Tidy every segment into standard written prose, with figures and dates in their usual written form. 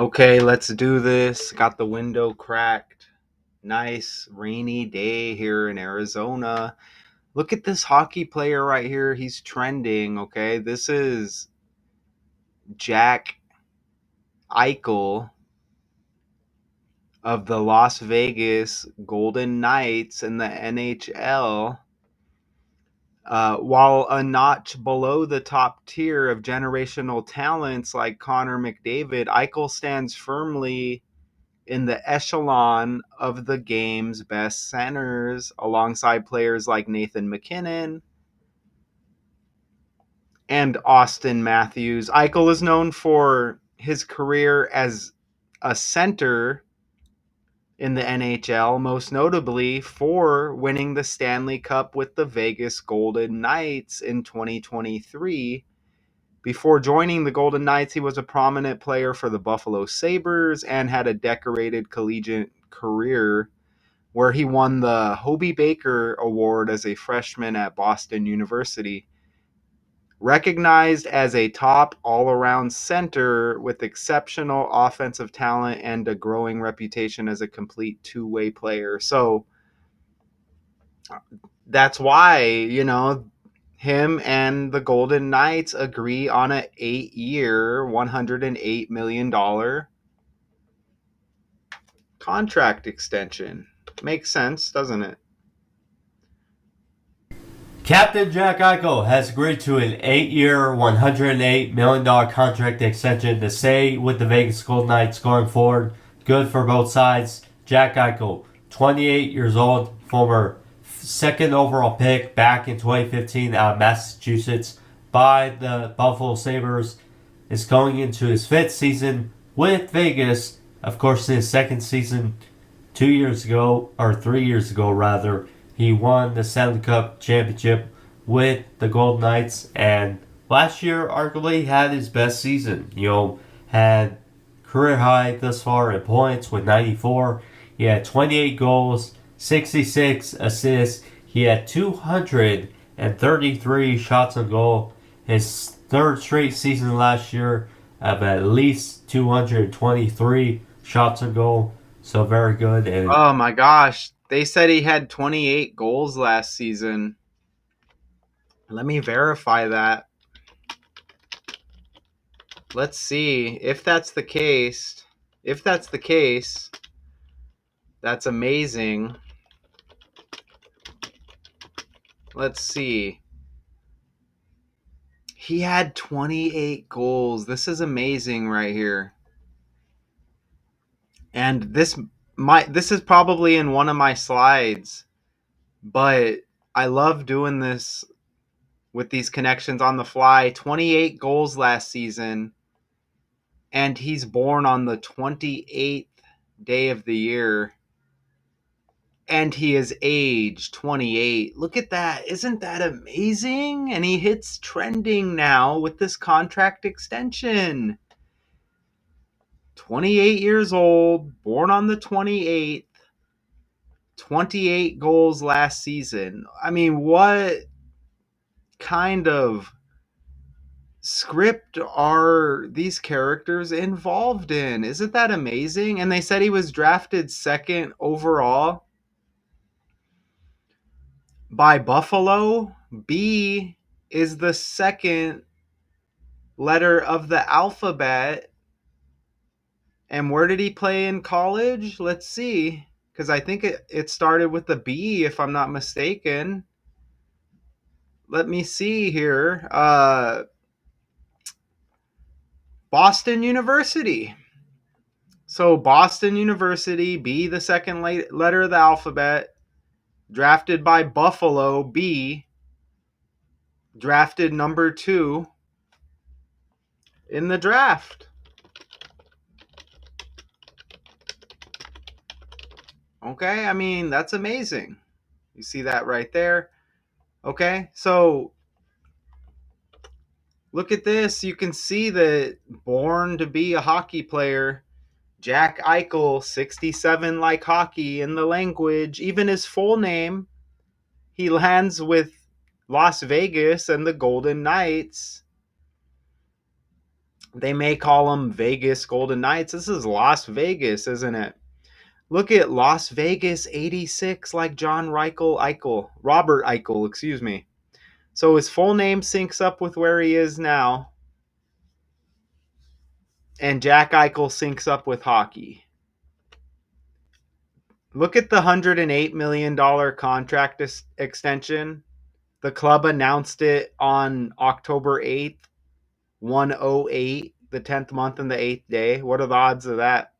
Okay, let's do this. Got the window cracked. Nice rainy day here in Arizona. Look at this hockey player right here. He's trending, okay? This is Jack Eichel of the Las Vegas Golden Knights in the NHL. While a notch below the top tier of generational talents like Connor McDavid, Eichel stands firmly in the echelon of the game's best centers alongside players like Nathan McKinnon and Austin Matthews. Eichel is known for his career as a center in the NHL, most notably for winning the Stanley Cup with the Vegas Golden Knights in 2023. Before joining the Golden Knights, he was a prominent player for the Buffalo Sabres and had a decorated collegiate career where he won the Hobey Baker Award as a freshman at Boston University. Recognized as a top all-around center with exceptional offensive talent and a growing reputation as a complete two-way player. So that's why, him and the Golden Knights agree on an 8-year, $108 million contract extension. Makes sense, doesn't it? Captain Jack Eichel has agreed to an 8-year, $108 million contract extension to stay with the Vegas Golden Knights going forward. Good for both sides. Jack Eichel, 28 years old, former second overall pick back in 2015 out of Massachusetts by the Buffalo Sabres, is going into his fifth season with Vegas. Of course, in his second season 2 years ago, or 3 years ago rather, he won the Stanley Cup championship with the Golden Knights, and last year arguably had his best season. Had career high thus far in points with 94. He had 28 goals, 66 assists. He had 233 shots on goal. His third straight season last year of at least 223 shots on goal. So very good. And Oh my gosh. They said he had 28 goals last season. Let me verify that. Let's see if that's the case. If that's the case, that's amazing. Let's see. He had 28 goals. This is amazing right here. And this is probably in one of my slides, but I love doing this with these connections on the fly. 28 goals last season, and he's born on the 28th day of the year, and he is age 28. Look at that. Isn't that amazing? And he hits trending now with this contract extension. 28 years old, born on the 28th, 28 goals last season. I mean, what kind of script are these characters involved in? Isn't that amazing? And they said he was drafted second overall by Buffalo. B is the second letter of the alphabet. And where did he play in college? Let's see. Because I think it started with the B, if I'm not mistaken. Let me see here. Boston University. So Boston University, B, the second letter of the alphabet, drafted by Buffalo. B, drafted number 2 in the draft. Okay, I mean, that's amazing. You see that right there? Okay, so look at this. You can see that born to be a hockey player, Jack Eichel, 67 like hockey in the language, even his full name. He lands with Las Vegas and the Golden Knights. They may call them Vegas Golden Knights. This is Las Vegas, isn't it? Look at Las Vegas 86, like Robert Eichel, excuse me. So his full name syncs up with where he is now, and Jack Eichel syncs up with hockey. Look at the $108 million contract extension. The club announced it on October 8th, 108, the 10th month and the 8th day. What are the odds of that?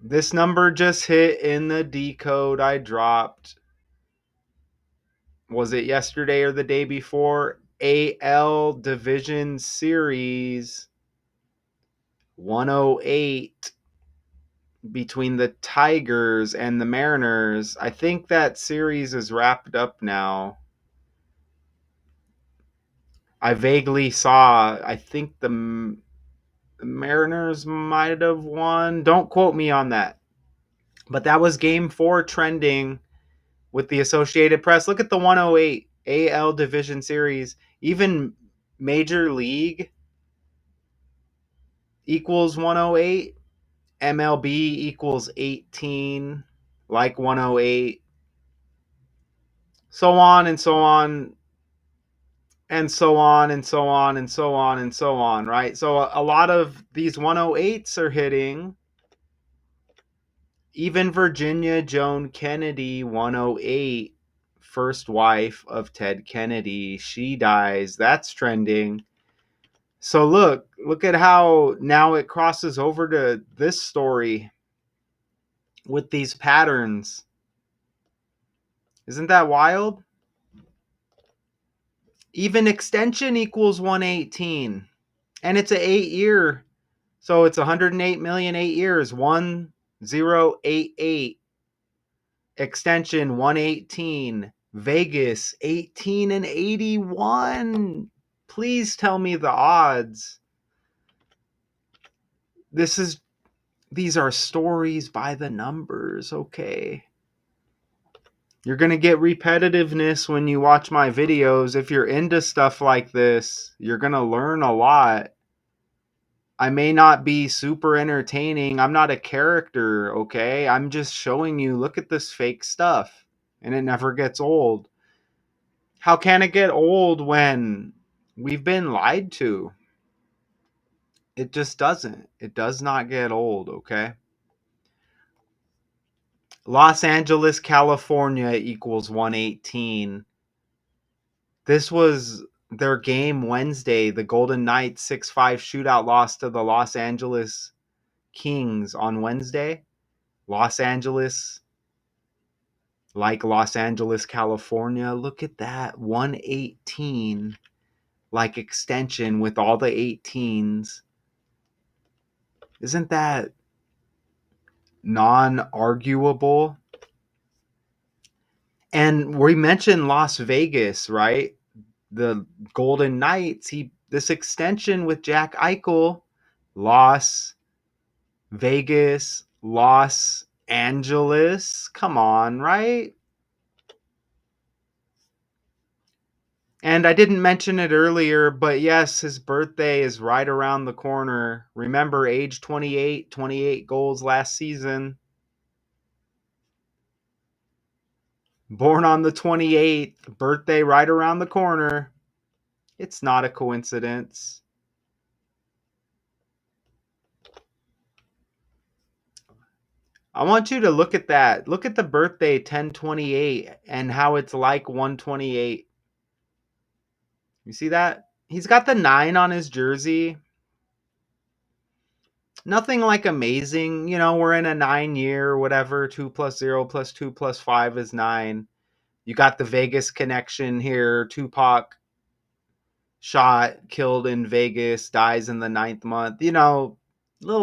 This number just hit in the decode I dropped. Was it yesterday or the day before? AL Division Series 108 between the Tigers and the Mariners. I think that series is wrapped up now. I vaguely saw, I think the Mariners might have won. Don't quote me on that. But that was game 4 trending with the Associated Press. Look at the 108 AL Division Series. Even Major League equals 108. MLB equals 18, like 108. So on and so on and so on and so on and so on and so on, right? So a lot of these 108s are hitting. Even Virginia Joan Kennedy, 108, first wife of Ted Kennedy, she dies. That's trending. So look at how now it crosses over to this story with these patterns. Isn't that wild? Even extension equals 118. And it's an 8-year. So it's 108 million 8 years. 1088. Extension 118. Vegas 18 and 81. Please tell me the odds. These are stories by the numbers, okay? You're going to get repetitiveness when you watch my videos. If you're into stuff like this, you're going to learn a lot. I may not be super entertaining. I'm not a character, okay? I'm just showing you, look at this fake stuff. And it never gets old. How can it get old when we've been lied to? It just doesn't. It does not get old, okay? Los Angeles, California equals 118. This was their game Wednesday. The Golden Knights 6-5 shootout loss to the Los Angeles Kings on Wednesday. Los Angeles, like Los Angeles, California. Look at that. 118, like extension with all the 18s. Isn't that non-arguable? And we mentioned Las Vegas, right? The Golden Knights, this extension with Jack Eichel, Las Vegas, Los Angeles. Come on, right? And I didn't mention it earlier, but yes, his birthday is right around the corner. Remember, age 28, 28 goals last season. Born on the 28th, birthday right around the corner. It's not a coincidence. I want you to look at that. Look at the birthday 1028 and how it's like 128. You see that? He's got the 9 on his jersey. Nothing like amazing. You know, we're in a 9-year, whatever. 2 plus 0 plus 2 plus 5 is 9. You got the Vegas connection here. Tupac shot, killed in Vegas, dies in the 9th month. You know,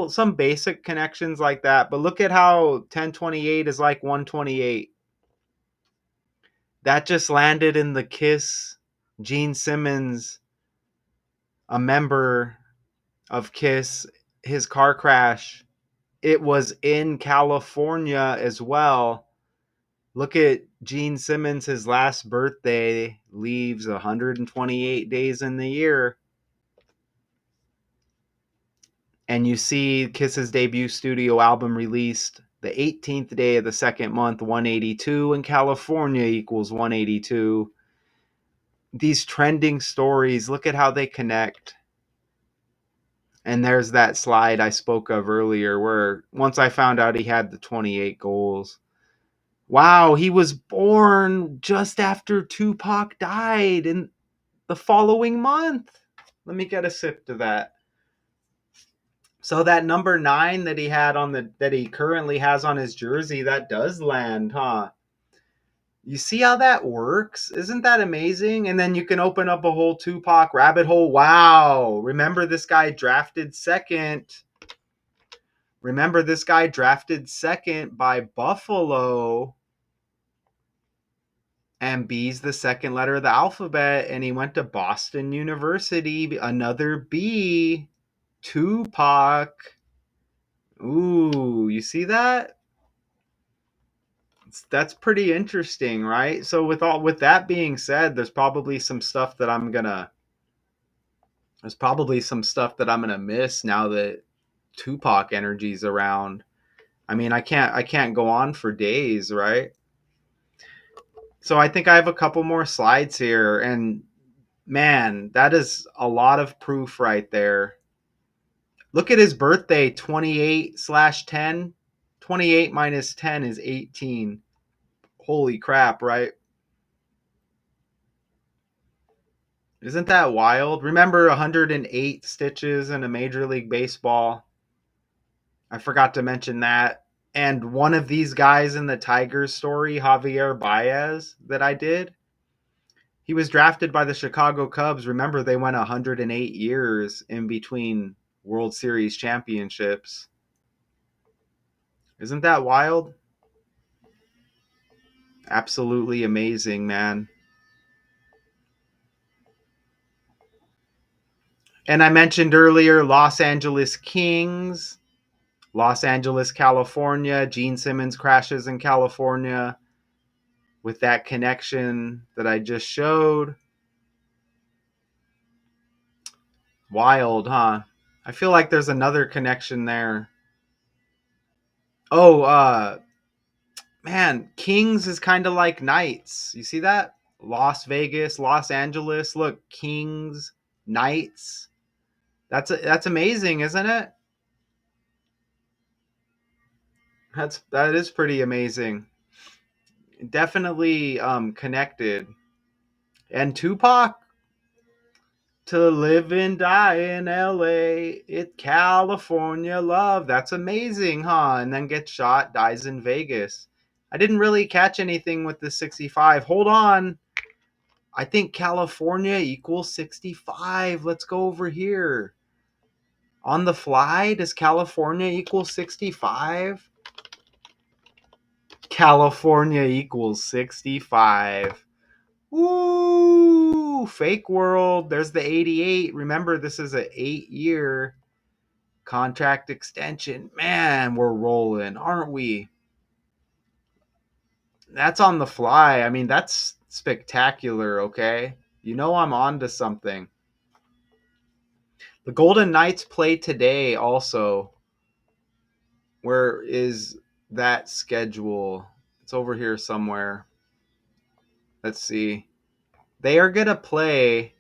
some basic connections like that. But look at how 1028 is like 128. That just landed in the Kiss. Gene Simmons, a member of Kiss, his car crash. It was in California as well. Look at Gene Simmons, his last birthday leaves 128 days in the year. And you see Kiss's debut studio album released the 18th day of the second month, 182, and California equals 182. These trending stories, look at how they connect. And there's that slide I spoke of earlier where once I found out he had the 28 goals. Wow, he was born just after Tupac died in the following month. Let me get a sip to that. So that number 9 that he had on the that he currently has on his jersey, that does land, huh? You see how that works? Isn't that amazing? And then you can open up a whole Tupac rabbit hole. Wow. Remember this guy drafted second. Remember this guy drafted second by Buffalo. And B's the second letter of the alphabet. And he went to Boston University. Another B. Tupac. Ooh, you see that? That's pretty interesting, right? So with that being said, there's probably some stuff that I'm gonna miss now that Tupac energy's around. I mean, I can't go on for days, right? So I think I have a couple more slides here, and man, that is a lot of proof right there. Look at his birthday, 28/10. 28 minus 10 is 18. Holy crap, right? Isn't that wild? Remember 108 stitches in a Major League Baseball? I forgot to mention that. And one of these guys in the Tigers story, Javier Baez, that I did, he was drafted by the Chicago Cubs. Remember, they went 108 years in between World Series championships. Isn't that wild? Absolutely amazing, man. And I mentioned earlier Los Angeles Kings, Los Angeles, California. Gene Simmons crashes in California with that connection that I just showed. Wild, huh? I feel like there's another connection there. Oh, man, Kings is kind of like Knights. You see that? Las Vegas, Los Angeles. Look, Kings, Knights. That's amazing, isn't it? That is pretty amazing. Definitely connected. And Tupac, to live and die in LA, it California love. That's amazing, huh? And then gets shot, dies in Vegas. I didn't really catch anything with the 65. Hold on. I think California equals 65. Let's go over here. On the fly, does California equal 65? California equals 65. Woo! Fake world. There's the 88. Remember, this is an 8-year contract extension. Man, we're rolling, aren't we? That's on the fly. I mean, that's spectacular, okay? You know I'm on to something. The Golden Knights play today also. Where is that schedule? It's over here somewhere. Let's see. They are going to play.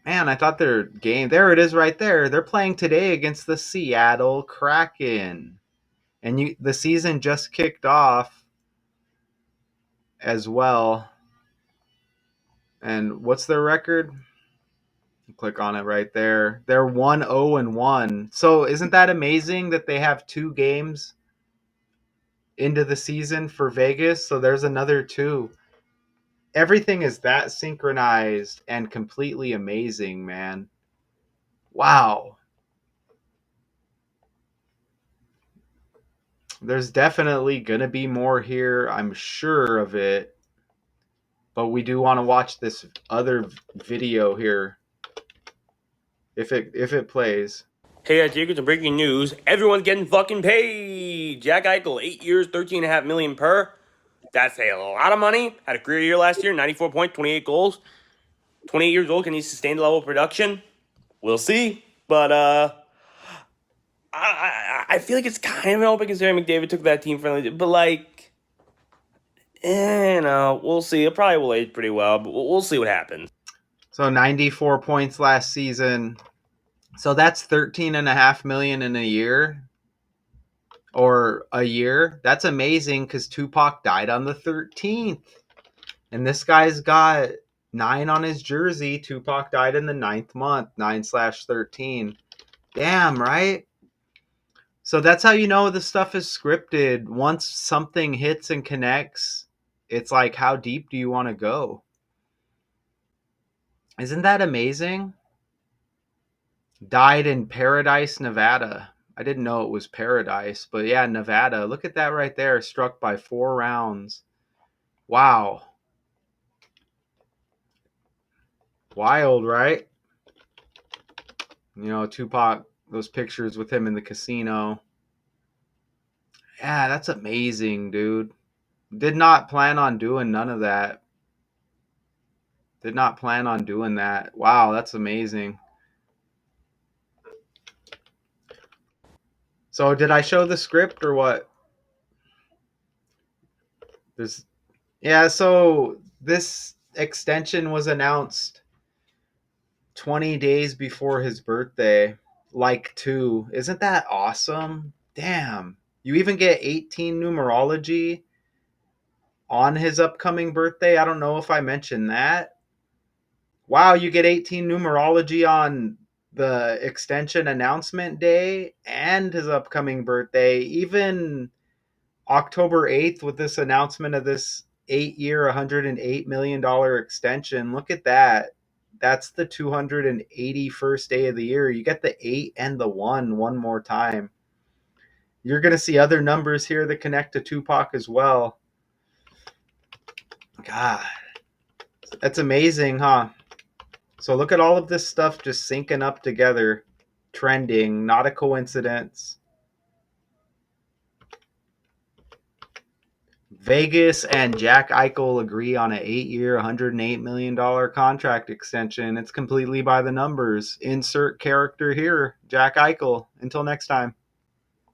Man, I thought their game. There it is right there. They're playing today against the Seattle Kraken. And the season just kicked off as well. And what's their record? Click on it right there. They're 1-0-1. So isn't that amazing that they have 2 games into the season for Vegas? So there's another 2. Everything is that synchronized and completely amazing, man. Wow. There's definitely going to be more here. I'm sure of it. But we do want to watch this other video here if it plays. Hey, Jake, with some breaking news. Everyone's getting fucking paid. Jack Eichel, 8 years, $13.5 million per. That's a lot of money. Had a career year last year, 94 points, 28 goals. 28 years old. Can he sustain the level of production? We'll see. But I feel like it's kind of an open considering McDavid took that team friendly, but like, we'll see. It probably will age pretty well, but we'll see what happens. So 94 points last season. So that's 13.5 million in a year or a year. That's amazing because Tupac died on the 13th. And this guy's got 9 on his jersey. Tupac died in the 9th month, 9/13. Damn, right? So that's how you know the stuff is scripted. Once something hits and connects, it's like, how deep do you want to go? Isn't that amazing? Died in Paradise, Nevada. I didn't know it was Paradise, but yeah, Nevada. Look at that right there. Struck by 4 rounds. Wow. Wild, right? You know, Tupac, those pictures with him in the casino. Yeah, that's amazing, dude. Did not plan on doing none of that. Did not plan on doing that. Wow, that's amazing. So, did I show the script or what? There's Yeah, so this extension was announced 20 days before his birthday. Like 2. Isn't that awesome? Damn. You even get 18 numerology on his upcoming birthday. I don't know if I mentioned that. Wow, you get 18 numerology on the extension announcement day and his upcoming birthday. Even October 8th with this announcement of this 8-year, $108 million extension. Look at that. That's the 281st day of the year. You get the 8 and the 1 more time. You're going to see other numbers here that connect to Tupac as well. God, that's amazing, huh? So look at all of this stuff just syncing up together, trending, not a coincidence. Vegas and Jack Eichel agree on an 8-year, $108 million contract extension. It's completely by the numbers. Insert character here, Jack Eichel. Until next time.